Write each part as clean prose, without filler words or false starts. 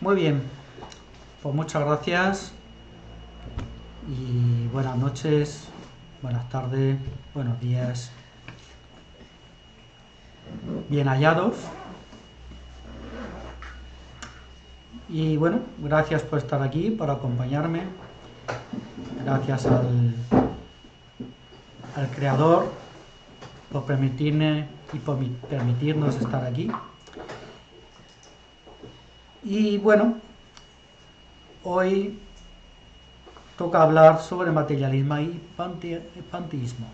Muy bien, pues muchas gracias y buenas noches, buenas tardes, buenos días, bien hallados. Y bueno, gracias por estar aquí, por acompañarme. Gracias al Creador por permitirme y por permitirnos estar aquí. Y bueno, hoy toca hablar sobre materialismo y panteísmo.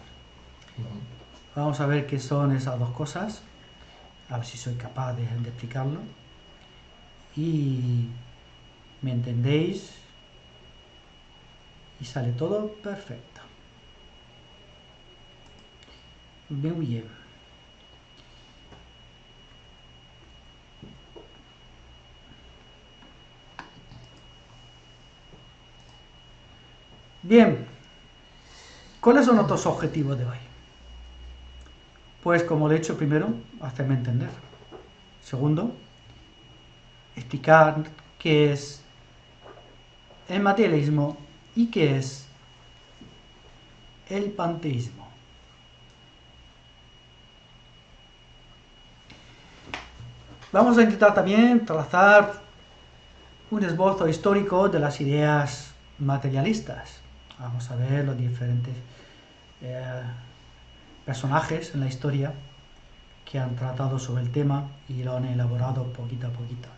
Vamos a ver qué son esas dos cosas, a ver si soy capaz de explicarlo. Y me entendéis y sale todo perfecto. Muy bien. Bien, ¿cuáles son nuestros objetivos de hoy? Pues como le he dicho primero, hacerme entender. Segundo, explicar qué es el materialismo y qué es el panteísmo. Vamos a intentar también trazar un esbozo histórico de las ideas materialistas. Vamos a ver los diferentes personajes en la historia que han tratado sobre el tema y lo han elaborado poquito a poquito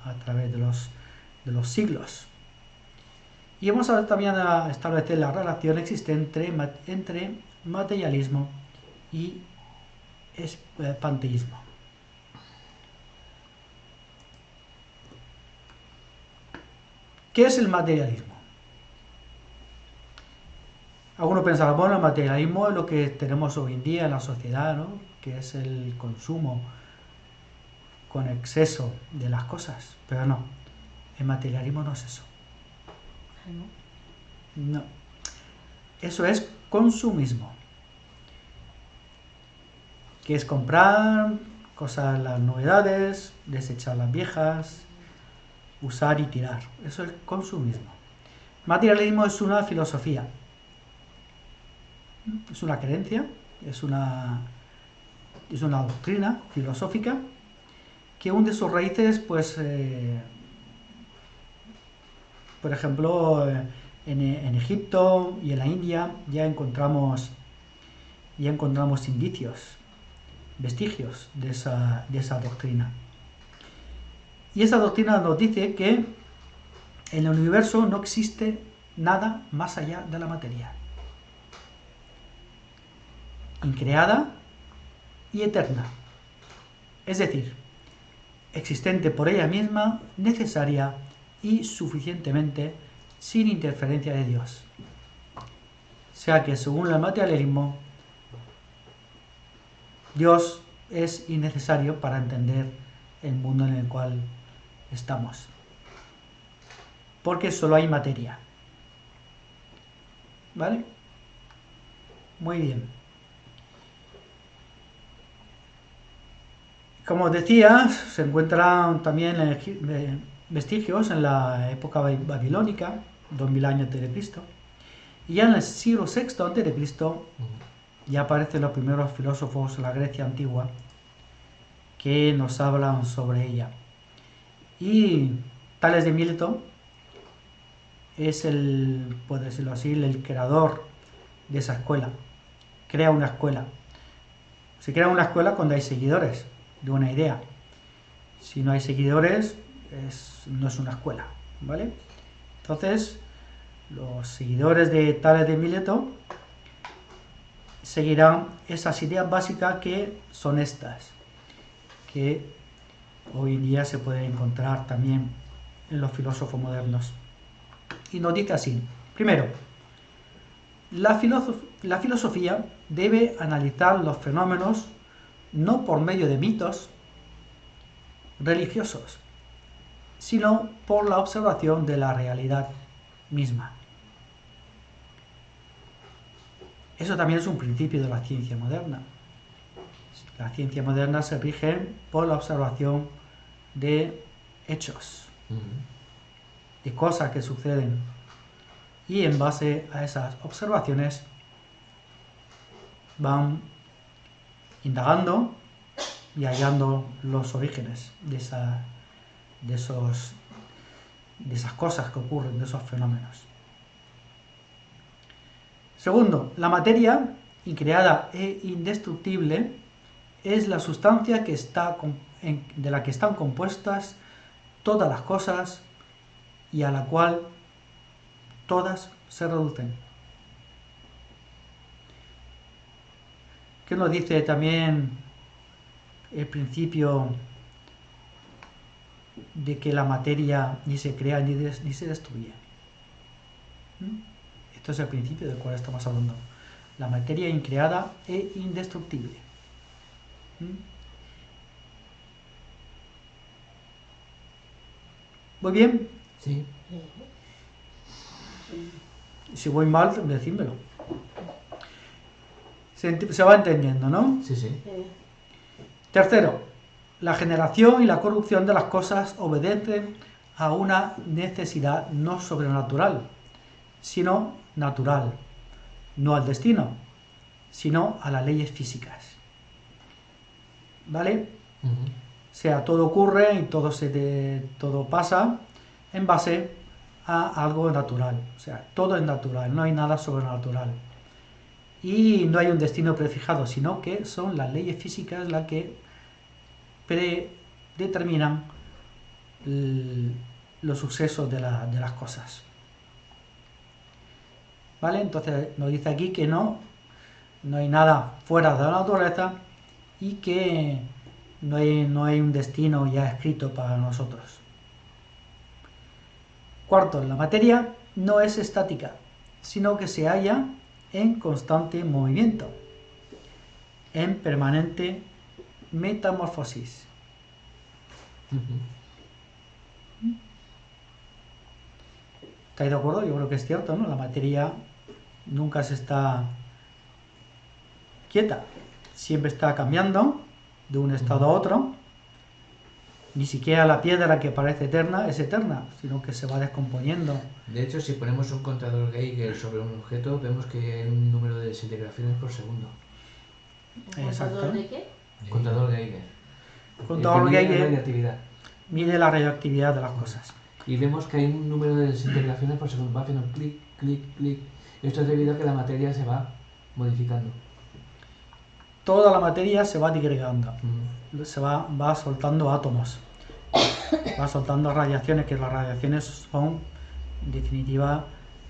a través de los siglos. Y vamos a ver también a establecer la relación existente entre materialismo y panteísmo. ¿Qué es el materialismo? Algunos pensarán, bueno, el materialismo es lo que tenemos hoy en día en la sociedad, ¿no? Que es el consumo con exceso de las cosas. Pero no, el materialismo no es eso. No. Eso es consumismo. Que es comprar cosas, las novedades, desechar las viejas, usar y tirar. Eso es consumismo. Materialismo es una filosofía. Es una creencia, es una doctrina filosófica que hunde sus raíces, pues, por ejemplo, en Egipto y en la India ya encontramos indicios, vestigios de esa doctrina. Y esa doctrina nos dice que en el universo no existe nada más allá de la materia, increada y eterna, es decir, existente por ella misma, necesaria y suficientemente sin interferencia de Dios. O sea que según el materialismo, Dios es innecesario para entender el mundo en el cual estamos, porque solo hay materia. ¿Vale? Muy bien. Como os decía, se encuentran también vestigios en la época babilónica, 2000 años antes de Cristo, y ya en el siglo VI antes de Cristo ya aparecen los primeros filósofos de la Grecia antigua que nos hablan sobre ella. Y Tales de Mileto es el, por decirlo así, el creador de esa escuela. Crea una escuela. Se crea una escuela cuando hay seguidores de una idea. Si no hay seguidores, no es una escuela, ¿vale? Entonces, los seguidores de Tales de Mileto seguirán esas ideas básicas que son estas, que hoy en día se pueden encontrar también en los filósofos modernos. Y nos dice así: primero, la filosofía debe analizar los fenómenos no por medio de mitos religiosos, sino por la observación de la realidad misma. Eso también es un principio de la ciencia moderna. La ciencia moderna se rige por la observación de hechos, de cosas que suceden, y en base a esas observaciones van indagando y hallando los orígenes de esas cosas que ocurren, de esos fenómenos. Segundo, la materia, increada e indestructible, es la sustancia de la que están compuestas todas las cosas y a la cual todas se reducen. ¿Qué nos dice también el principio de que la materia ni se crea ni se destruye? Esto es el principio del cual estamos hablando. La materia increada e indestructible. ¿Muy bien? Sí. Si voy mal, decídmelo. Se va entendiendo, ¿no? Sí, sí. Tercero, la generación y la corrupción de las cosas obedecen a una necesidad no sobrenatural, sino natural, no al destino, sino a las leyes físicas. ¿Vale? O sea, todo ocurre y todo pasa en base a algo natural. O sea, todo es natural, no hay nada sobrenatural. Y no hay un destino prefijado, sino que son las leyes físicas las que predeterminan los sucesos de las cosas. ¿Vale? Entonces nos dice aquí que no hay nada fuera de la naturaleza y que no hay un destino ya escrito para nosotros. Cuarto, la materia no es estática, sino que se halla en constante movimiento, en permanente metamorfosis. ¿Estáis de acuerdo? Yo creo que es cierto, ¿no? La materia nunca se está quieta, siempre está cambiando de un estado a otro. Ni siquiera la piedra que parece eterna es eterna, sino que se va descomponiendo. De hecho, si ponemos un contador Geiger sobre un objeto, vemos que hay un número de desintegraciones por segundo. Exacto. ¿De qué? Contador Geiger. Contador Geiger la radioactividad. mide la radioactividad de las cosas. Y vemos que hay un número de desintegraciones por segundo. Va haciendo clic, clic, clic. Esto es debido a que la materia se va modificando. Toda la materia se va digregando. Se va soltando átomos. Va soltando radiaciones, que las radiaciones son, en definitiva,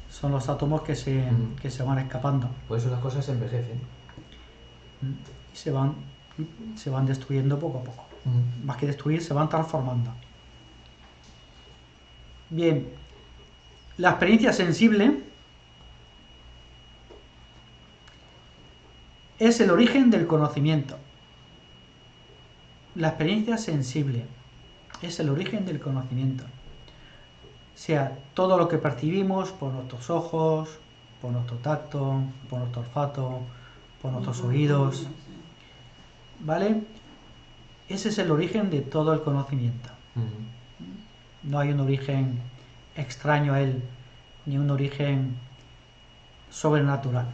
son los átomos que se van escapando. Por eso las cosas se envejecen. Y se van destruyendo poco a poco. Más que destruir, se van transformando. Bien, la experiencia sensible es el origen del conocimiento. La experiencia sensible es el origen del conocimiento. O sea, todo lo que percibimos por nuestros ojos, por nuestro tacto, por nuestro olfato, por nuestros oídos, ¿vale? Ese es el origen de todo el conocimiento. No hay un origen extraño a él, ni un origen sobrenatural.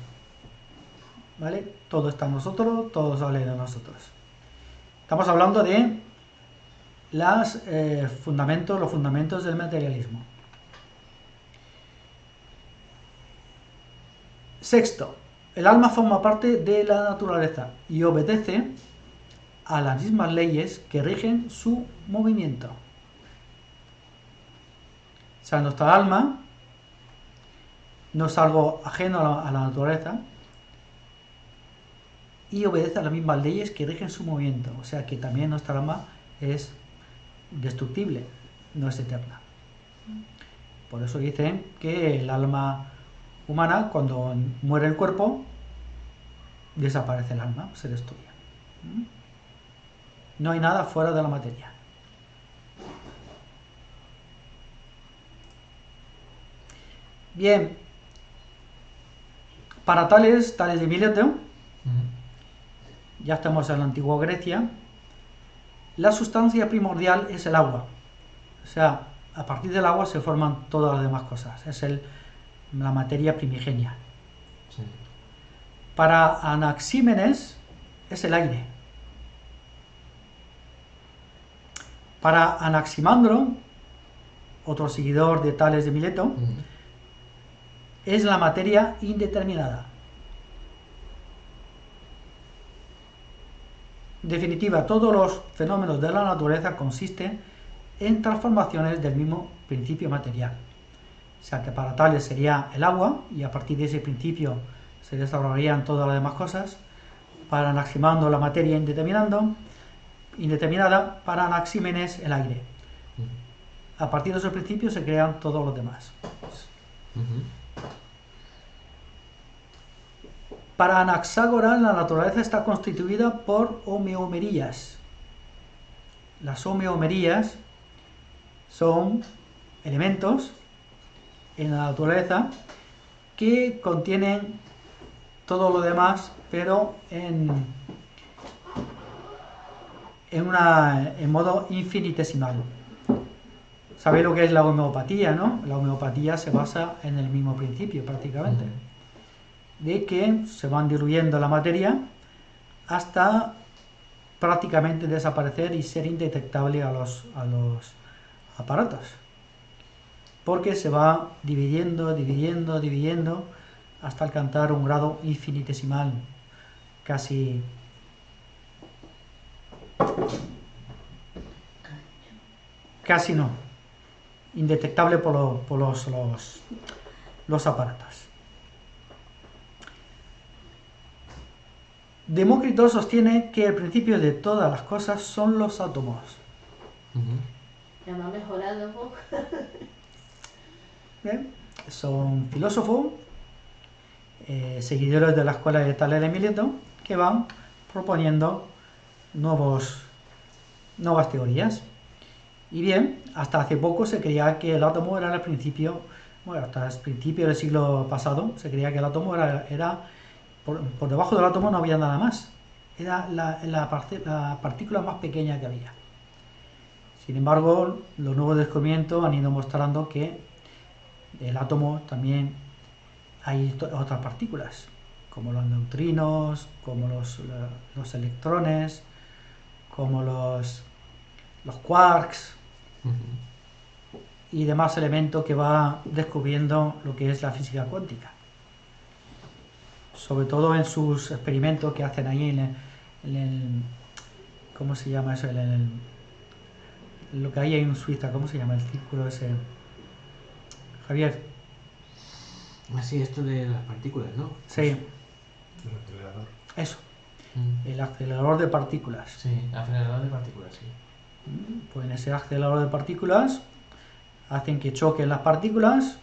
¿Vale? Todo está en nosotros, todo sale de nosotros. Estamos hablando de los fundamentos del materialismo. Sexto, el alma forma parte de la naturaleza y obedece a las mismas leyes que rigen su movimiento. O sea, nuestra alma no es algo ajeno a la naturaleza y obedece a las mismas leyes que rigen su movimiento. O sea que también nuestra alma es destructible, no es eterna. Por eso dicen que el alma humana, cuando muere el cuerpo, desaparece el alma, se destruye. No hay nada fuera de la materia. Bien, para Tales de Mileto, ya estamos en la antigua Grecia, la sustancia primordial es el agua. O sea, A partir del agua se forman todas las demás cosas. Es la materia primigenia. Sí. Para Anaxímenes es el aire. Para Anaximandro, otro seguidor de Tales de Mileto, es la materia indeterminada. En definitiva, todos los fenómenos de la naturaleza consisten en transformaciones del mismo principio material. O sea que para Tales sería el agua, y a partir de ese principio se desarrollarían todas las demás cosas. Para Anaximandro la materia indeterminada, para Anaxímenes el aire. A partir de esos principios se crean todos los demás. Para Anaxágoras la naturaleza está constituida por homeomerías. Las homeomerías son elementos en la naturaleza que contienen todo lo demás, pero en modo infinitesimal. ¿Sabéis lo que es la homeopatía, no? La homeopatía se basa en el mismo principio, prácticamente. De que se van diluyendo la materia hasta prácticamente desaparecer y ser indetectable a los aparatos. Porque se va dividiendo hasta alcanzar un grado infinitesimal, casi no, indetectable por los aparatos. Demócrito sostiene que el principio de todas las cosas son los átomos. Ya me ha mejorado un poco. Bien, son filósofos, seguidores de la escuela de Tales de Mileto, que van proponiendo nuevas teorías. Y bien, hasta hace poco se creía que el átomo era el principio, bueno, hasta el principio del siglo pasado se creía que el átomo era por debajo del átomo no había nada más. Era la partícula más pequeña que había. Sin embargo, los nuevos descubrimientos han ido mostrando que el átomo también hay otras partículas, como los neutrinos, como los electrones, como los quarks y demás elementos que va descubriendo lo que es la física cuántica. Sobre todo en sus experimentos que hacen ahí en el ¿cómo se llama eso? Lo que hay en Suiza, ¿cómo se llama el círculo ese? Javier. Así, esto de las partículas, ¿no? Sí. El acelerador. Eso. El acelerador de partículas. Sí, acelerador de partículas, sí. Pues en ese acelerador de partículas hacen que choquen las partículas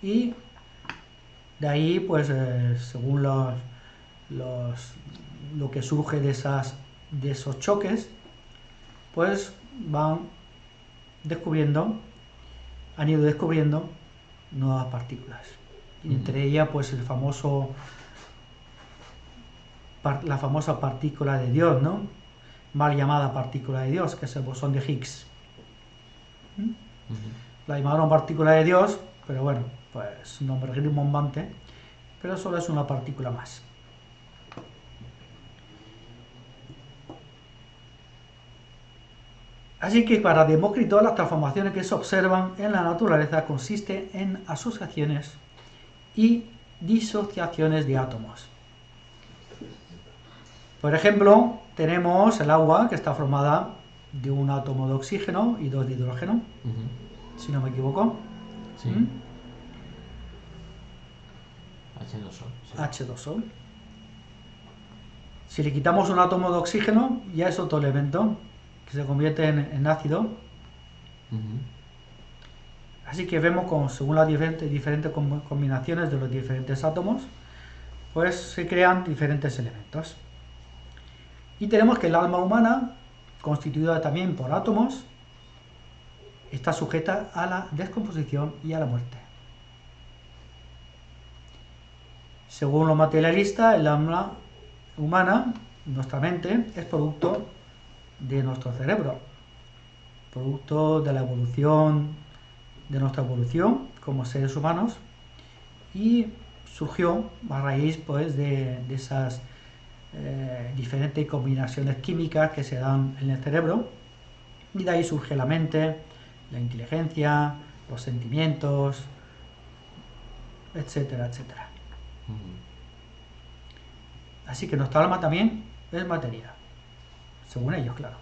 y de ahí, pues, según lo que surge de esos choques, pues han ido descubriendo nuevas partículas. Y entre ellas, pues, la famosa partícula de Dios, ¿no? Mal llamada partícula de Dios, que es el bosón de Higgs. La llamaron partícula de Dios, pero bueno, pues un nombre rimbombante, pero solo es una partícula más. Así que para Demócrito las transformaciones que se observan en la naturaleza consisten en asociaciones y disociaciones de átomos. Por ejemplo, tenemos el agua, que está formada de un átomo de oxígeno y dos de hidrógeno, si no me equivoco. Sí. H2O. Sí. H2O. Si le quitamos un átomo de oxígeno, ya es otro elemento que se convierte en ácido. Así que vemos como según las diferentes combinaciones de los diferentes átomos, pues se crean diferentes elementos. Y tenemos que el alma humana, constituida también por átomos, está sujeta a la descomposición y a la muerte. Según los materialistas, el alma humana, nuestra mente, es producto de nuestro cerebro, producto de la evolución de nuestra evolución como seres humanos y surgió a raíz pues, de esas diferentes combinaciones químicas que se dan en el cerebro, y de ahí surge la mente, la inteligencia, los sentimientos, etcétera, etcétera. Así que nuestra alma también es materia, según ellos, claro.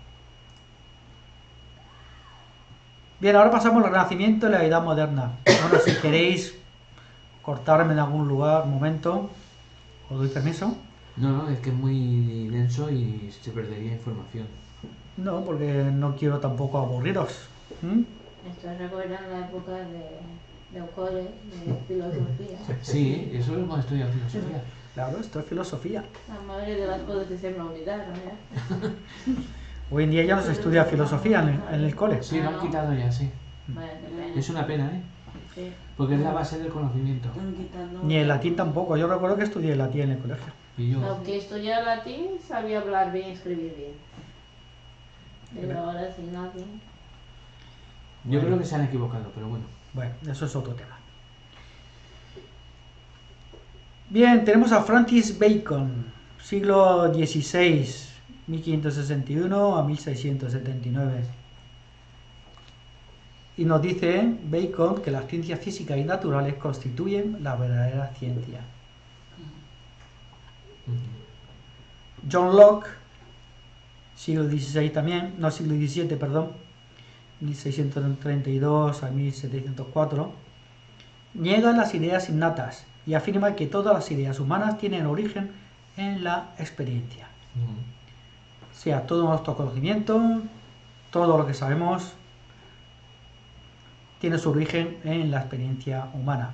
Bien, ahora pasamos al Renacimiento y la Edad Moderna. Bueno, si queréis cortarme en algún lugar, momento, os doy permiso. No, es que es muy denso y se perdería información. No, porque no quiero tampoco aburriros. Esto recuerda la época de Euclides, de filosofía. Sí, eso hemos estudiado filosofía. Claro, esto es filosofía. La madre de las cosas de la unidad, ¿no? Hoy en día ya no se estudia filosofía en el cole. Sí, lo han quitado ya, sí. Vale, qué pena. Es una pena, ¿eh? Sí. Porque es la base del conocimiento. Ni el latín tampoco. Yo recuerdo que estudié latín en el colegio. Y yo, Aunque estudiaba latín, sabía hablar bien y escribir bien. Pero ahora sin latín. yo creo que se han equivocado, pero bueno. Bueno, eso es otro tema. Bien, tenemos a Francis Bacon, siglo XVI, 1561 a 1679. Y nos dice Bacon que las ciencias físicas y naturales constituyen la verdadera ciencia. John Locke, siglo XVI también, no, siglo XVII, perdón, 1632 a 1704, niega las ideas innatas y afirma que todas las ideas humanas tienen origen en la experiencia. O sea, todo nuestro conocimiento, todo lo que sabemos, tiene su origen en la experiencia humana.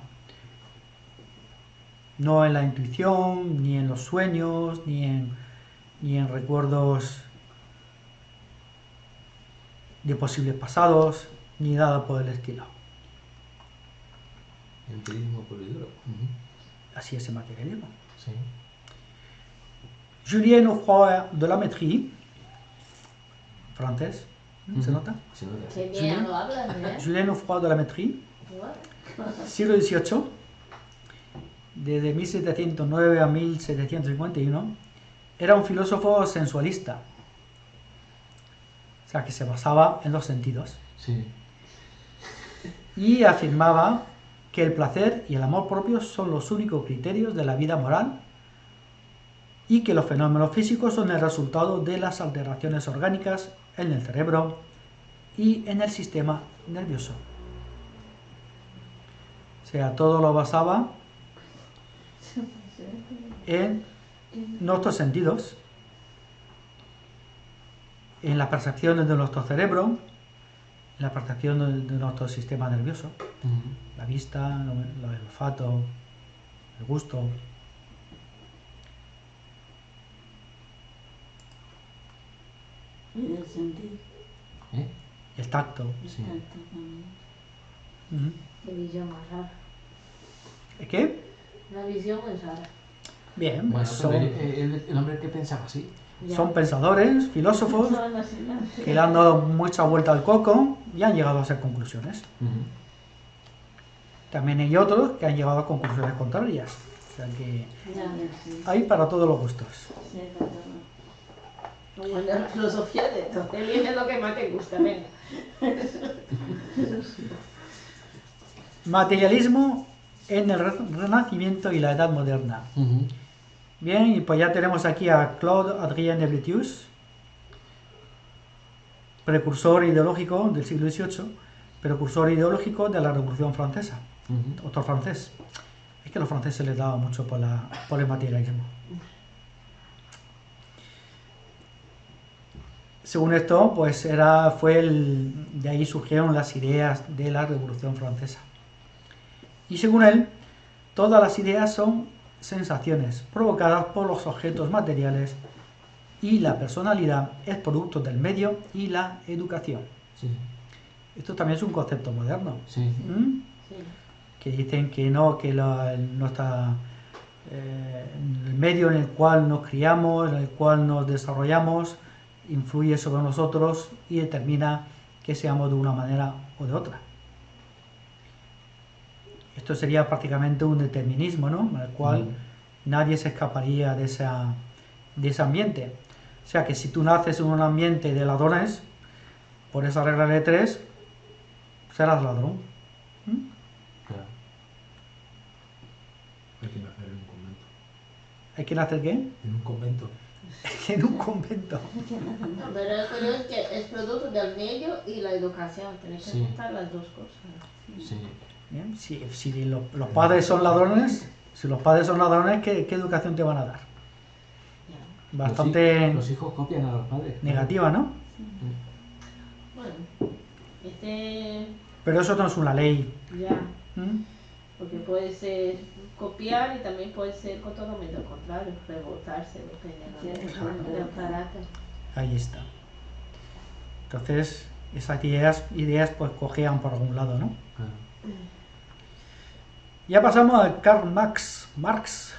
No en la intuición, ni en los sueños, ni en recuerdos de posibles pasados, ni nada por el estilo. Empirismo puro y duro. Así es el materialismo. Sí. Julien Offroy de la Métrie, francés, ¿se nota? Se nota. Qué bien lo hablas, ¿eh? Julien Offroy de la Métrie, Igual. siglo XVIII, desde 1709 a 1751, era un filósofo sensualista, o sea, que se basaba en los sentidos, Sí. y afirmaba que el placer y el amor propio son los únicos criterios de la vida moral y que los fenómenos físicos son el resultado de las alteraciones orgánicas en el cerebro y en el sistema nervioso. O sea, todo lo basaba en nuestros sentidos, en las percepciones de nuestro cerebro, en la percepción de nuestro sistema nervioso, la vista, el olfato, el gusto. En el sentido. ¿Eh? El tacto. Sí. Exacto, también. Ujú. Qué visión más rara. ¿Qué? Una visión muy rara. Bien, Bueno, son, pero el hombre que pensaba así. Ya. son pensadores, filósofos, No, no sé nada. que le han dado mucha vuelta al coco y han llegado a hacer conclusiones. También hay otros que han llegado a conclusiones contrarias. O sea que Ya. Sí, hay para todos los gustos. sí, claro. Como en la filosofía de todo. Te viene lo que más te gusta, venga. Materialismo en el Renacimiento y la Edad Moderna. Bien, y pues ya tenemos aquí a Claude Adrien de Bretius, precursor ideológico del siglo XVIII, precursor ideológico de la Revolución Francesa, autor francés. Es que a los franceses les daba mucho por el materialismo. Según esto, pues de ahí surgieron las ideas de la Revolución Francesa. Y según él, todas las ideas son sensaciones provocadas por los objetos materiales y la personalidad es producto del medio y la educación. Sí. Esto también es un concepto moderno. Sí. ¿Mm? Sí. Que dicen que no, que el medio en el cual nos criamos, en el cual nos desarrollamos, influye sobre nosotros y determina que seamos de una manera o de otra. Esto sería prácticamente un determinismo, ¿no? En el cual nadie se escaparía de ese ambiente. O sea que si tú naces en un ambiente de ladrones, por esa regla de tres, serás ladrón. ¿Mm? Claro. Hay que nacer en un convento. ¿Hay que nacer qué? En un convento. En un convento. No, pero yo creo que es producto del medio y la educación. Tienes que Sí. juntar las dos cosas. Sí. Bien, si los padres son ladrones, ¿qué educación te van a dar? Ya. Bastante Los hijos copian a los padres. claro. negativa, ¿no? Mm. Bueno, Pero eso no es una ley. ya. ¿Mm? Porque puede ser copiar y también puede ser totalmente lo contrario, revoltarse, dependiendo del carácter. Ahí está. Entonces, esas ideas pues cojean por algún lado, ¿no? Claro. Ya pasamos a Karl Marx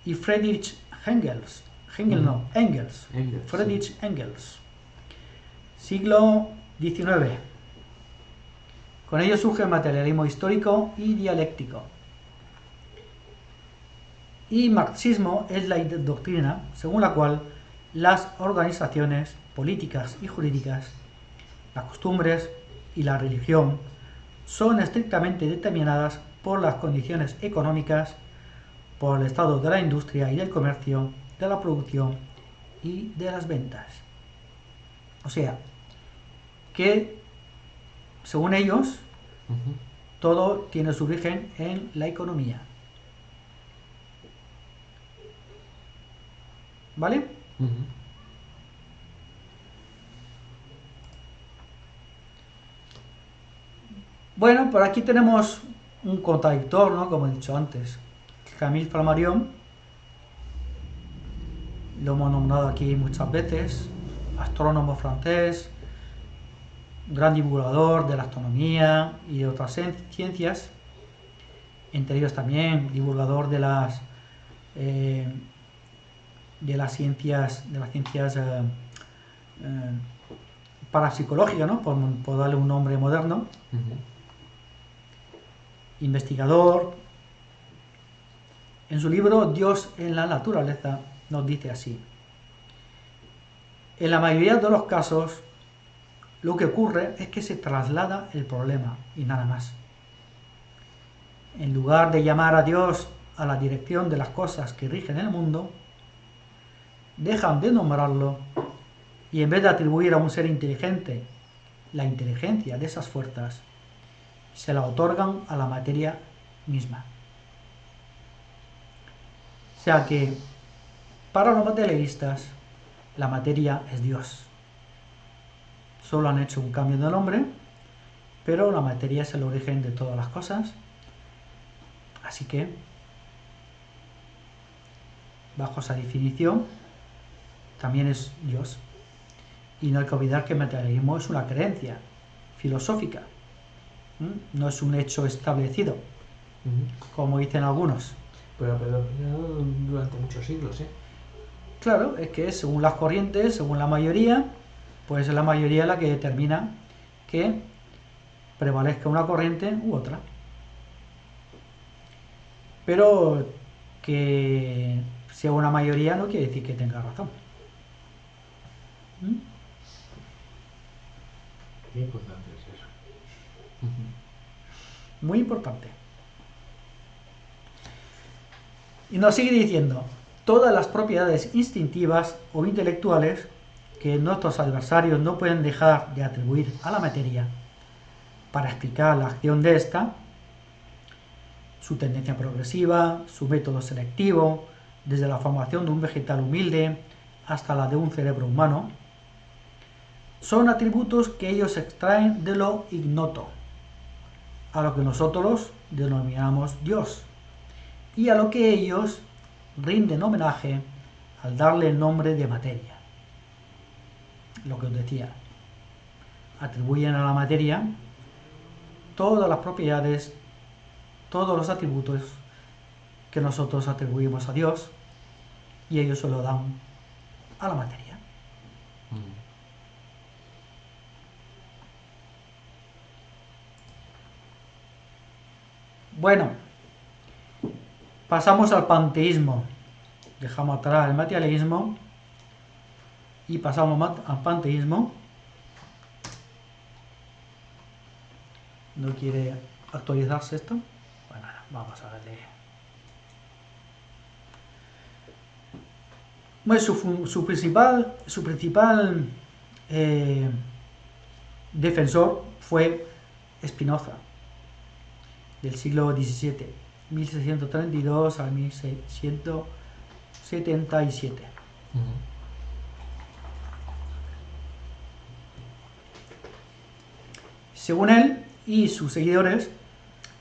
y Friedrich Engels. Engels. Engels, Friedrich Engels. Siglo XIX. Con ello surge el materialismo histórico y dialéctico. Y marxismo es la doctrina según la cual las organizaciones políticas y jurídicas, las costumbres y la religión son estrictamente determinadas por las condiciones económicas, por el estado de la industria y del comercio, de la producción y de las ventas. O sea, que según ellos, Ujú. todo tiene su origen en la economía. ¿Vale? Ujú. Bueno, por aquí tenemos un contradictor, ¿no? Como he dicho antes. Camille Flammarion, lo hemos nombrado aquí muchas veces, astrónomo francés, gran divulgador de la astronomía y de otras ciencias, entre ellos también divulgador eh, de las ciencias parapsicológicas, ¿no? Por darle un nombre moderno, Ujú. investigador. En su libro Dios en la naturaleza nos dice así: en la mayoría de los casos lo que ocurre es que se traslada el problema y nada más. En lugar de llamar a Dios a la dirección de las cosas que rigen el mundo, dejan de nombrarlo y en vez de atribuir a un ser inteligente la inteligencia de esas fuerzas, se la otorgan a la materia misma. O sea que, para los materialistas, la materia es Dios. Solo han hecho un cambio de nombre, pero la materia es el origen de todas las cosas. Así que, bajo esa definición, también es Dios. Y no hay que olvidar que el materialismo es una creencia filosófica. No es un hecho establecido, Ujú. como dicen algunos. Pero durante muchos siglos, ¿eh? Claro, es que según las corrientes, según la mayoría, pues es la mayoría la que determina que prevalezca una corriente u otra. Pero que sea una mayoría no quiere decir que tenga razón. ¿Mm? Qué importante es eso. Ujú. Muy importante. Y nos sigue diciendo: todas las propiedades instintivas o intelectuales que nuestros adversarios no pueden dejar de atribuir a la materia para explicar la acción de ésta, su tendencia progresiva, su método selectivo, desde la formación de un vegetal humilde hasta la de un cerebro humano, son atributos que ellos extraen de lo ignoto, a lo que nosotros denominamos Dios, y a lo que ellos rinden homenaje al darle el nombre de materia. Lo que os decía, atribuyen a la materia todas las propiedades, todos los atributos que nosotros atribuimos a Dios, y ellos se lo dan a la materia. Ujú. Bueno, pasamos al panteísmo. Dejamos atrás el materialismo y pasamos al panteísmo. ¿No quiere actualizarse esto? Bueno, vamos a darle. Bueno, su principal defensor fue Spinoza, del siglo XVII, 1632 a 1677. Según él y sus seguidores,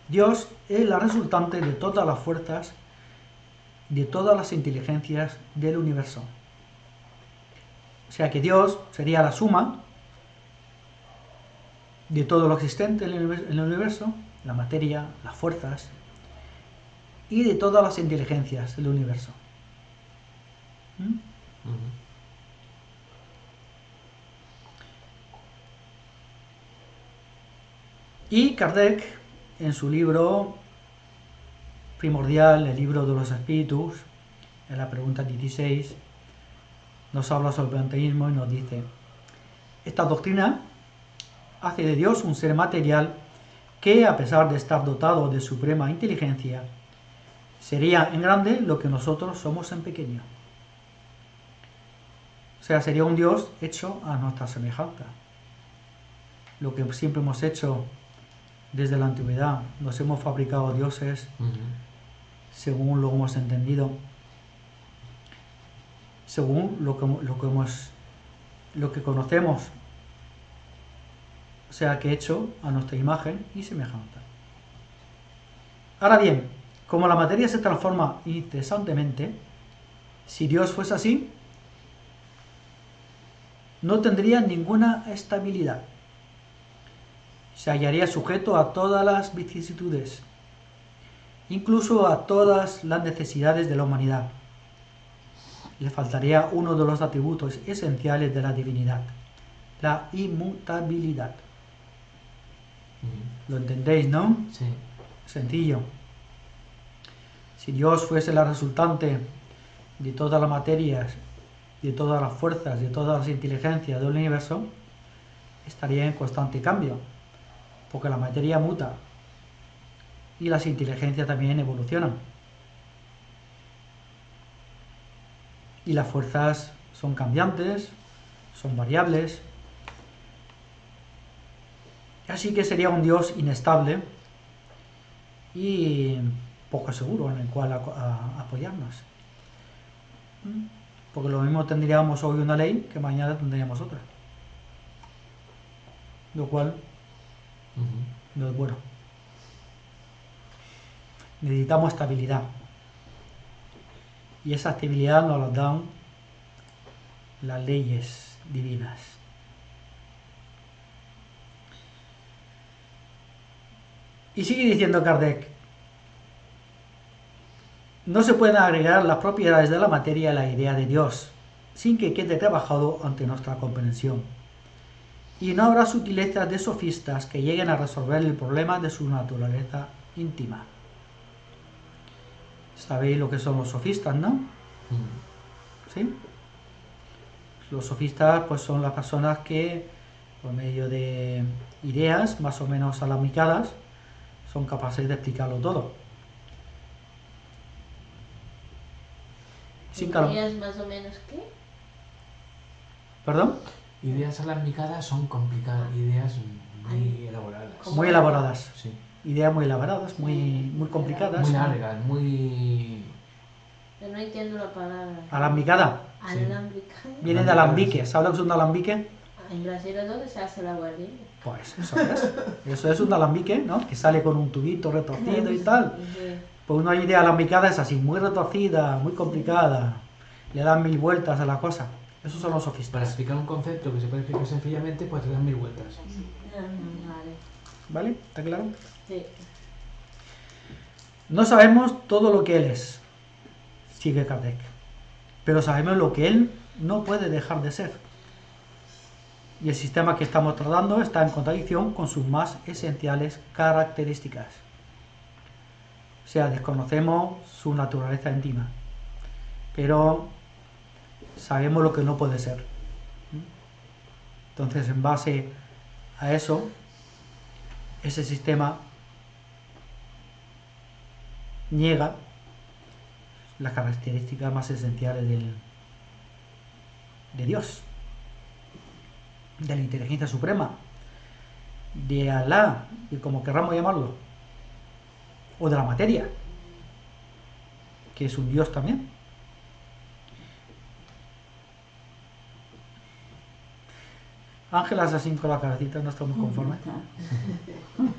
Dios es la resultante de todas las fuerzas, de todas las inteligencias del universo. O sea que Dios sería la suma de todo lo existente en el universo, la materia, las fuerzas, y de todas las inteligencias del universo. Y Kardec, en su libro primordial, el libro de los espíritus, en la pregunta 16, nos habla sobre el panteísmo y nos dice: esta doctrina hace de Dios un ser material que, a pesar de estar dotado de suprema inteligencia, sería en grande lo que nosotros somos en pequeño. O sea, sería un Dios hecho a nuestra semejanza. Lo que siempre hemos hecho desde la antigüedad, nos hemos fabricado dioses según lo hemos entendido, según lo que conocemos, o sea, que hecho a nuestra imagen y semejanza. Ahora bien, como la materia se transforma incesantemente, si Dios fuese así, no tendría ninguna estabilidad. Se hallaría sujeto a todas las vicisitudes, incluso a todas las necesidades de la humanidad. Le faltaría uno de los atributos esenciales de la divinidad, la inmutabilidad. ¿Lo entendéis, no? Sí. Sencillo. Si Dios fuese la resultante de todas las materias, de todas las fuerzas, de todas las inteligencias del universo, estaría en constante cambio, porque la materia muta y las inteligencias también evolucionan. Y las fuerzas son cambiantes, son variables. Así que sería un Dios inestable y poco seguro en el cual apoyarnos. Porque lo mismo tendríamos hoy una ley que mañana tendríamos otra. Lo cual no es bueno. Necesitamos estabilidad. Y esa estabilidad nos la dan las leyes divinas. Y sigue diciendo Kardec: no se pueden agregar las propiedades de la materia a la idea de Dios, sin que quede trabajado ante nuestra comprensión. Y no habrá sutilezas de sofistas que lleguen a resolver el problema de su naturaleza íntima. ¿Sabéis lo que son los sofistas, no? ¿Sí? Los sofistas pues son las personas que, por medio de ideas más o menos alambicadas, son capaces de explicarlo todo. ¿Ideas más o menos qué? ¿Perdón? Ideas alambicadas son complicadas, ideas muy elaboradas. Muy elaboradas. Sí. Ideas muy elaboradas, muy complicadas. Muy largas, muy... Yo no entiendo la palabra. Alambicada. Sí. Alambicada. Viene de alambique. ¿Sabes lo que es un alambique? En Brasil es donde se hace el aguardiente. Pues eso es. Eso es un alambique, ¿no? Que sale con un tubito retorcido y tal. Pues una idea alambicada es así, muy retorcida, muy complicada. Le dan 1000 vueltas a la cosa. Esos son los Para sofistas. explicar un concepto que se puede explicar sencillamente, pues te dan 1000 vueltas. Vale. ¿Vale? ¿Está claro? Sí. No sabemos todo lo que él es, sigue Kardec, pero sabemos lo que él no puede dejar de ser. Y el sistema que estamos tratando está en contradicción con sus más esenciales características. O sea, desconocemos su naturaleza íntima, pero sabemos lo que no puede ser. Entonces, en base a eso, ese sistema niega las características más esenciales de Dios, de la inteligencia suprema, de Alá, y como querramos llamarlo, o de la materia, que es un Dios también. Ángela es así con la cabecita, no estamos conformes.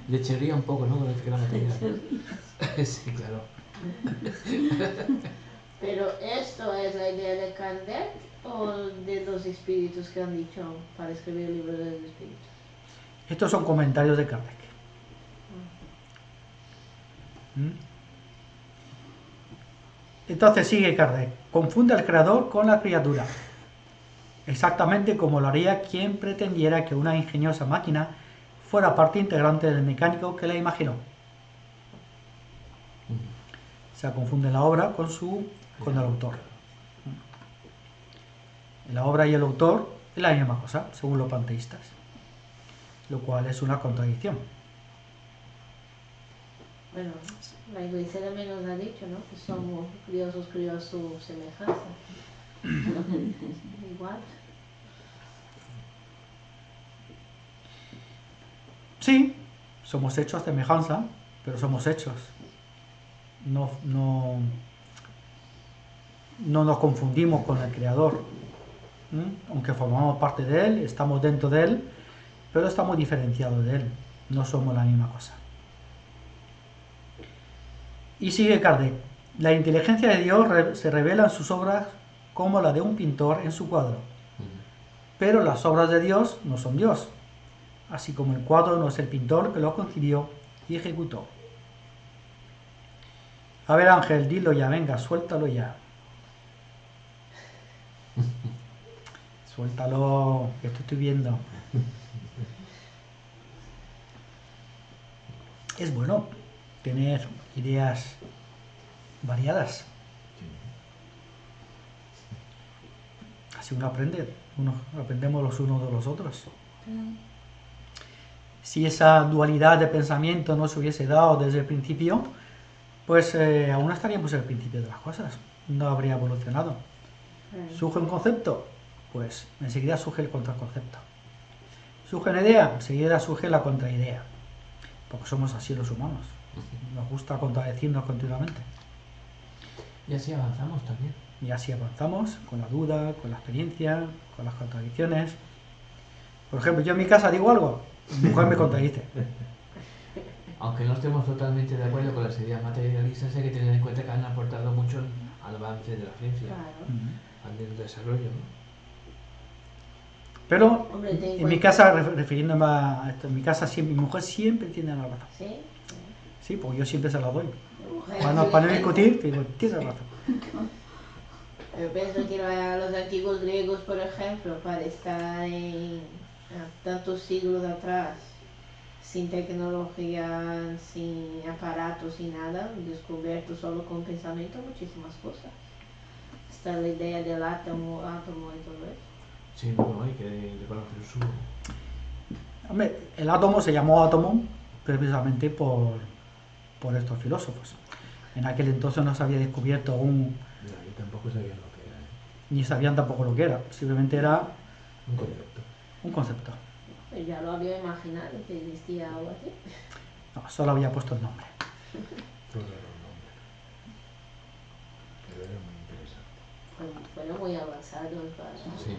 Le chirría un poco, ¿no? Con el que la materia. Sí, claro. Pero esto es la idea de Kardec o de los espíritus que han dicho para escribir el libro de los espíritus. Estos son comentarios de Kardec. Entonces sigue Kardec. Confunde al creador con la criatura, exactamente como lo haría quien pretendiera que una ingeniosa máquina fuera parte integrante del mecánico que la imaginó. O sea, confunde la obra con el autor. La obra y el autor es la misma cosa, según los panteístas, lo cual es una contradicción. Bueno, la Iglesia también nos ha dicho, ¿no? Que somos, Dios os crió a su semejanza. Igual. Sí, somos hechos a semejanza, pero somos hechos. No nos confundimos con el Creador. Aunque formamos parte de Él, estamos dentro de Él, pero estamos diferenciados de Él. No somos la misma cosa. Y sigue Kardec. La inteligencia de Dios se revela en sus obras como la de un pintor en su cuadro. Pero las obras de Dios no son Dios, así como el cuadro no es el pintor que lo concibió y ejecutó. A ver, Ángel, dilo ya, venga, suéltalo ya. Suéltalo, que te estoy viendo. Es bueno tener ideas variadas. Así uno aprende, aprendemos los unos de los otros. Si esa dualidad de pensamiento no se hubiese dado desde el principio, pues aún estaríamos en el principio de las cosas, no habría evolucionado. Surge un concepto, pues enseguida surge el contraconcepto. Surge una idea, enseguida surge la contraidea, porque somos así los humanos, nos gusta contradecirnos continuamente. Y así avanzamos también. Y así avanzamos, con la duda, con la experiencia, con las contradicciones. Por ejemplo, yo en mi casa digo algo, mi mujer me contradice. Aunque no estemos totalmente de acuerdo con las ideas materialistas, hay que tener en cuenta que han aportado mucho al avance de la ciencia, al desarrollo, ¿no? Pero Hombre, en mi casa, refiriéndome a esto, en mi casa mi mujer siempre tiene la razón. ¿Sí? Sí, porque yo siempre se la doy. Mujer, Para no discutir, te digo, tienes razón. Yo pienso que a los antiguos griegos, por ejemplo, para estar en tantos siglos atrás, sin tecnología, sin aparatos, sin nada, descubierto solo con pensamiento muchísimas cosas. Está la idea del átomo y todo eso. Sí, bueno, hay que reconocer su... Hombre, el átomo se llamó átomo precisamente por estos filósofos. En aquel entonces no se había descubierto aún, Mira, yo tampoco sabía lo que era, ni sabían tampoco lo que era, simplemente era un concepto. un concepto. Pues ya lo había imaginado que existía algo así. No, solo había puesto el nombre. Todo era un nombre. Pero era muy interesante. Fueron muy avanzados para... Sí.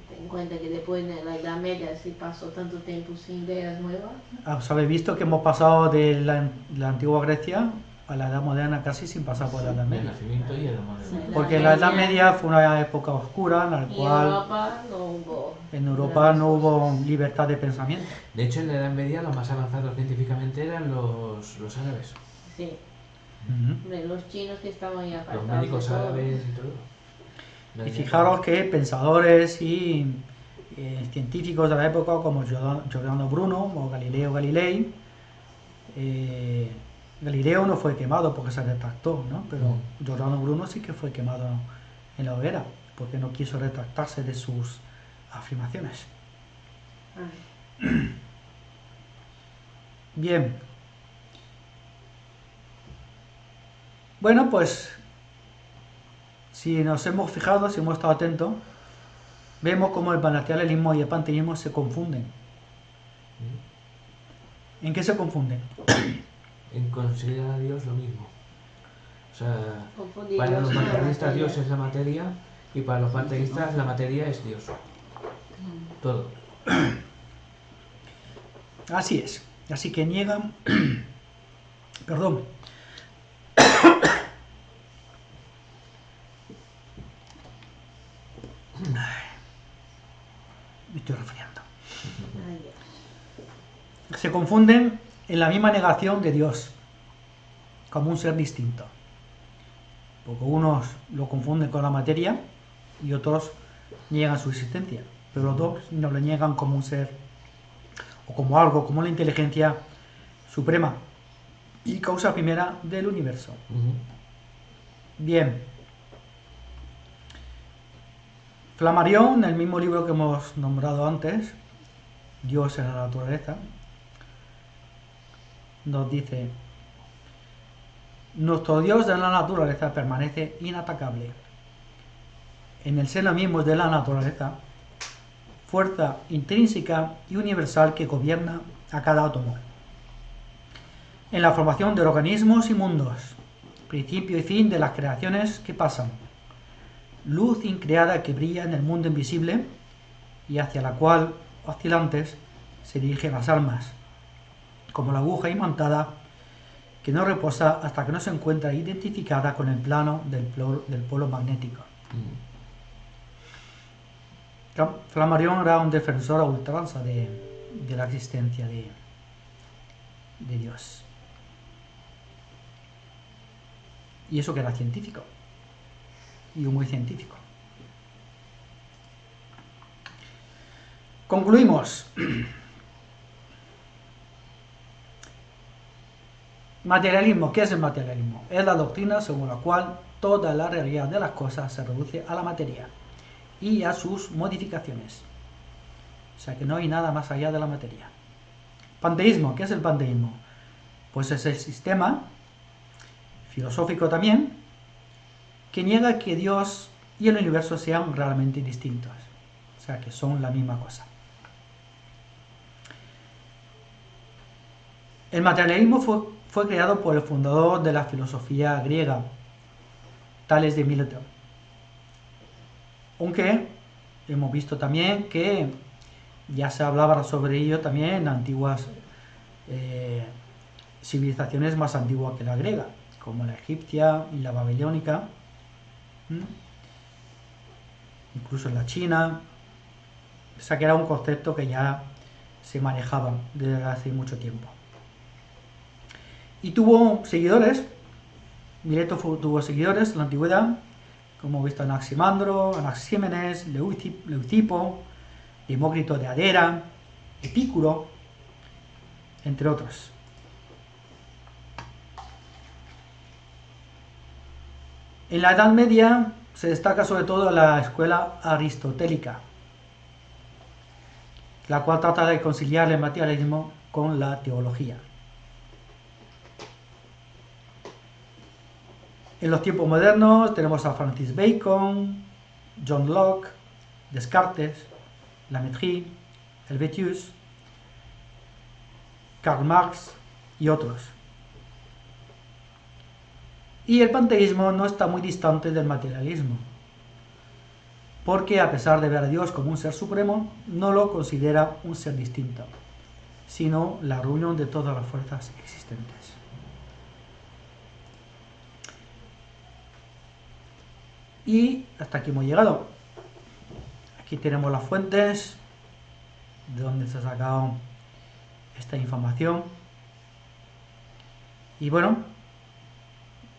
Ten en cuenta que después de la Edad Media se pasó tanto tiempo sin ideas nuevas. ¿Os habéis visto que hemos pasado de la antigua Grecia a la Edad Moderna casi sin pasar por la Edad El Media? nacimiento y el moderno. Sí. Porque la Edad Media fue una época oscura en la Y en cual Europa no hubo... en Europa no hubo libertad de pensamiento. De hecho, en la Edad Media los más avanzados científicamente eran los árabes. Sí, hombre, los chinos que estaban ya apartados Los médicos de todo. árabes y todo. Y fijaros que pensadores y científicos de la época como Giordano Bruno o Galileo Galilei Galileo no fue quemado porque se retractó, ¿no? Pero Giordano Bruno sí que fue quemado en la hoguera porque no quiso retractarse de sus afirmaciones. Bien. Bueno, pues si nos hemos fijado, si hemos estado atentos, vemos cómo el materialismo y el panteísmo se confunden. ¿En qué se confunden? En considerar a Dios lo mismo. O sea, Confundir para los Dios con la materialistas materia. Dios es la materia y para los panteístas la materia es Dios. Todo. Así es. Así que niegan... Perdón. Me estoy resfriando. Ay, Dios. Se confunden en la misma negación de Dios como un ser distinto. Porque unos lo confunden con la materia y otros niegan su existencia. Pero los dos no lo niegan como un ser o como algo, como una inteligencia suprema y causa primera del universo. Bien. Flammarion, en el mismo libro que hemos nombrado antes, Dios en la naturaleza, nos dice: nuestro Dios de la naturaleza permanece inatacable. En el seno mismo de la naturaleza, fuerza intrínseca y universal que gobierna a cada átomo. En la formación de organismos y mundos, principio y fin de las creaciones que pasan, luz increada que brilla en el mundo invisible y hacia la cual, oscilantes, se dirigen las almas, como la aguja imantada que no reposa hasta que no se encuentra identificada con el plano del polo magnético. Flammarion era un defensor a ultranza de la existencia de Dios. Y eso que era científico. Y muy científico. Concluimos. Materialismo. ¿Qué es el materialismo? Es la doctrina según la cual toda la realidad de las cosas se reduce a la materia y a sus modificaciones. O sea que no hay nada más allá de la materia. Panteísmo. ¿Qué es el panteísmo? Pues es el sistema filosófico también que niega que Dios y el universo sean realmente distintos. O sea que son la misma cosa. El materialismo fue creado por el fundador de la filosofía griega, Tales de Mileto. Aunque hemos visto también que ya se hablaba sobre ello también en antiguas civilizaciones más antiguas que la griega, como la egipcia y la babilónica, incluso en la China. O sea que era un concepto que ya se manejaba desde hace mucho tiempo. Y tuvo seguidores. Mileto tuvo seguidores en la antigüedad, como hemos visto Anaximandro, Anaxímenes, Leucipo, Demócrito de Adera, Epicuro, entre otros. En la Edad Media se destaca sobre todo la escuela aristotélica, la cual trata de conciliar el materialismo con la teología. En los tiempos modernos tenemos a Francis Bacon, John Locke, Descartes, La Mettrie, Helvetius, Karl Marx y otros. Y el panteísmo no está muy distante del materialismo, porque a pesar de ver a Dios como un ser supremo, no lo considera un ser distinto, sino la reunión de todas las fuerzas existentes. Y hasta aquí hemos llegado. Aquí tenemos las fuentes de donde se ha sacado esta información. Y bueno,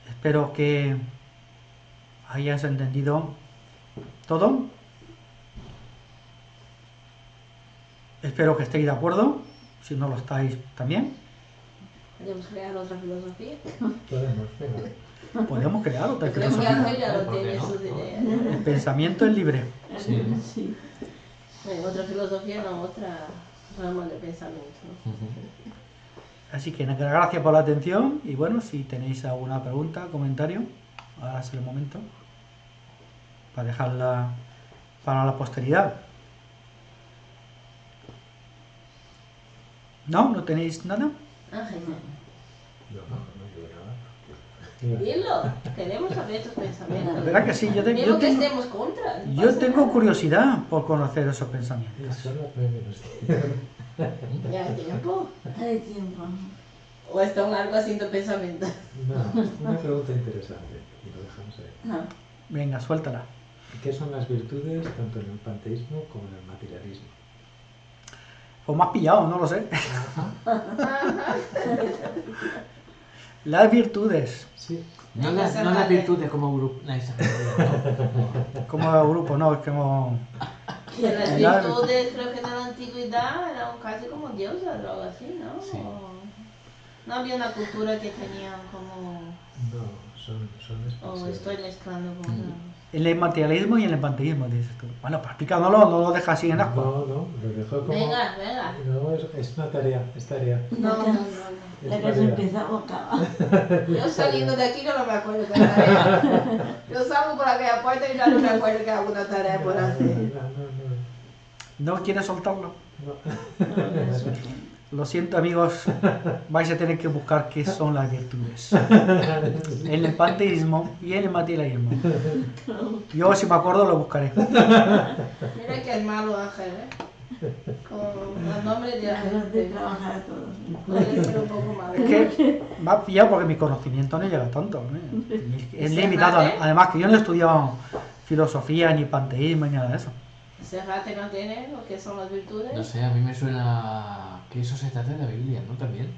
espero que hayáis entendido todo. Espero que estéis de acuerdo. Si no lo estáis, también. Podemos crear otra filosofía. Podemos, venga. Podemos crear otra Creo que filosofía. Ángel ya lo ¿Por qué tiene no? sus ideas. El pensamiento es libre. Sí. Sí. Otra filosofía, no, otra rama de pensamiento. Así que nada, gracias por la atención y bueno, si tenéis alguna pregunta, comentario, ahora es el momento para dejarla para la posteridad. ¿No? ¿No tenéis nada? Ángel, Yo no digo nada. dilo, queremos saber tus pensamientos. ¿Verdad que sí? Mismo que estemos contra. no Yo pasa tengo nada. curiosidad por conocer esos Y pensamientos. son las 9 menos 10. Ya hay tiempo. Hay tiempo. O está un algo así de pensamiento. No, una pregunta interesante. Y lo dejamos ahí. No. Venga, suéltala. ¿Qué son las virtudes tanto en el panteísmo como en el materialismo? O me has pillado, no lo sé. Las virtudes, Sí. No Venga, las Serrate. virtudes como grupo. No, esa no. como grupo, no, es como... Que las La- virtudes, creo que en la antigüedad eran casi como diosas o algo así, ¿no? Sí. No había una cultura que tenían como... No, son O expresiones. estoy mezclando con... En el materialismo y en el panteísmo, dices tú. Bueno, pues explícanos, no lo dejas así en ascuas. No, no, lo dejo como... Venga, venga. No, es una tarea, es tarea. No, no, no. Es La que se tarea. empieza a acaba. Yo saliendo de aquí no me acuerdo de tarea. Yo salgo por aquella puerta y ya no me acuerdo que hago una tarea por hacer. ¿No quieres soltarlo? No. Lo siento, amigos, vais a tener que buscar qué son las virtudes. En el panteísmo y en el materialismo. Yo, si me acuerdo, lo buscaré. Mira que es malo Ángel, ¿eh? Con los nombres de Dejar de Ángel. trabajar a todos. Puede ser un poco malo. Es que me ha pillado porque mi conocimiento no llega tanto. ¿eh? Es limitado. Además, que yo no he estudiado filosofía, ni panteísmo, ni nada de eso. Serrate no tiene lo que son las virtudes. No sé, a mí me suena que eso se trata de la Biblia, ¿no? También.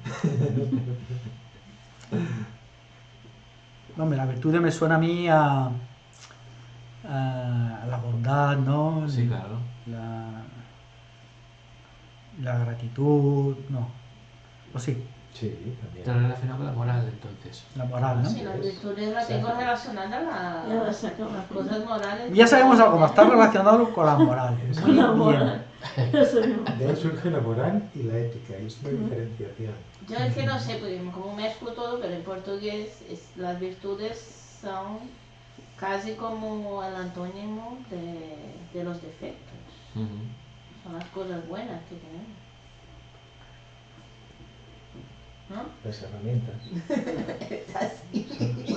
No, hombre, la virtud me suena a mí a la bondad, ¿no? Sí, claro. La gratitud, no. O sí, Sí, Está también. relacionado con la moral, entonces. la moral, ¿no? Sí, las virtudes las tengo relacionadas a Ya la las sacaba. cosas morales. Ya sabemos algo más, está relacionado con la moral. Con la Muy moral. Eso mismo. De ahí surge la moral y la ética, y es una diferenciación. Yo es que no sé, porque como mezclo todo, pero en portugués las virtudes son casi como el antónimo de los defectos. Son las cosas buenas que tenemos. ¿No? Las herramientas. Así.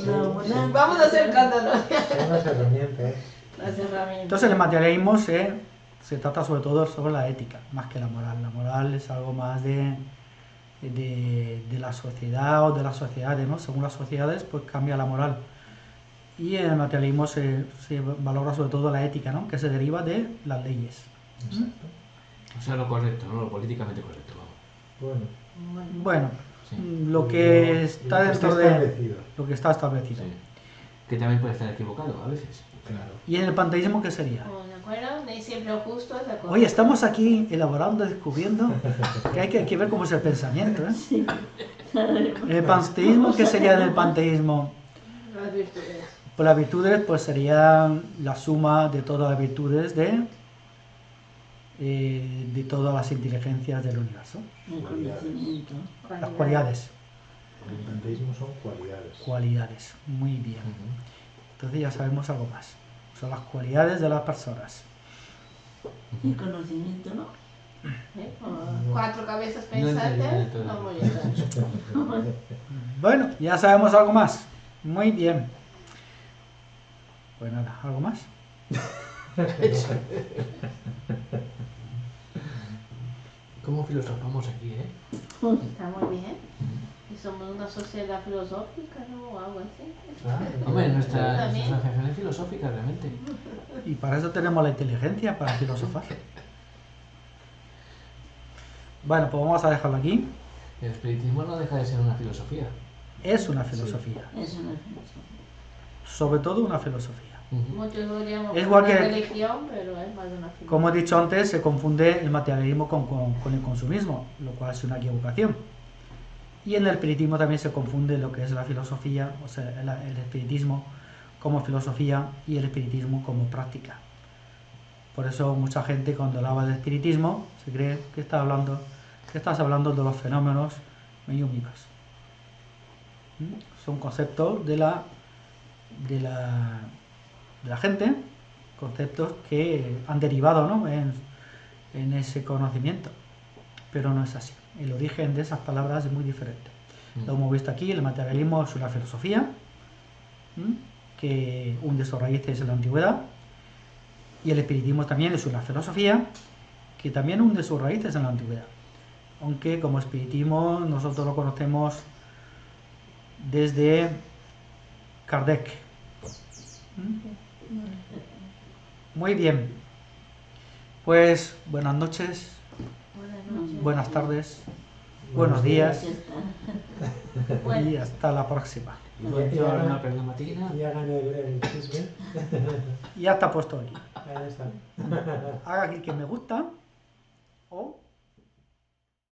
Una buena. Vamos acercándonos. Son las herramientas. Las herramientas. Entonces el materialismo se trata sobre todo sobre la ética, más que la moral. La moral es algo más de la sociedad o de las sociedades, ¿no? Según las sociedades, pues cambia la moral. Y en el materialismo se valora sobre todo la ética, ¿no? Que se deriva de las leyes. Exacto. O sea, lo correcto, ¿no? Lo políticamente correcto, vamos. Bueno, Bueno, Sí. lo que está lo que dentro de establecido. lo que está establecido. Sí. Que también puede estar equivocado a veces. Claro. ¿Y en el panteísmo qué sería? Oh, ¿de acuerdo? Ni siempre lo justo es de acuerdo. Oye, estamos aquí elaborando, descubriendo que hay que ver cómo es el pensamiento, ¿eh? Sí. En el panteísmo, ¿qué sería en el panteísmo? Las virtudes. Pues las virtudes pues serían la suma de todas las virtudes de todas las inteligencias del universo. El conocimiento. Las cualidades. El panteísmo son cualidades. Cualidades, muy bien. Entonces ya sabemos algo más. Son las cualidades de las personas. El conocimiento, ¿no? ¿Eh? Como 4 cabezas No entendí pensantes, todo. no muy bien. Bueno, ya sabemos algo más. Muy bien. Pues nada, ¿algo más? ¿Cómo filosofamos aquí, eh? Está muy bien. Y somos una sociedad filosófica, ¿no? O algo así. Hombre, nuestra También. asociación es filosófica, realmente. Y para eso tenemos la inteligencia, para filosofar. Bueno, pues vamos a dejarlo aquí. El espiritismo no deja de ser una filosofía. Es una filosofía. Es una filosofía. Sobre todo una filosofía. Muchos lo llaman Es como igual una que- religión, pero es más una filosofía. Como he dicho antes, se confunde el materialismo con el consumismo, lo cual es una equivocación. Y en el espiritismo también se confunde lo que es la filosofía, o sea, el espiritismo como filosofía y el espiritismo como práctica. Por eso mucha gente cuando habla del espiritismo se cree que estás hablando de los fenómenos mediúmicos. Son conceptos de la gente, conceptos que han derivado, ¿no?, en ese conocimiento, pero no es así. El origen de esas palabras es muy diferente. Lo hemos visto aquí, el materialismo es una filosofía que hunde sus raíces en la antigüedad, y el espiritismo también es una filosofía que también hunde sus raíces en la antigüedad, aunque como espiritismo nosotros lo conocemos desde Kardec. Muy bien, pues buenas noches, buenas tardes, buenos días y hasta la próxima. Buongiorno per la mattina. Y hagan el chisme. Ya está puesto aquí. Ahí está. Haga clic en me gusta o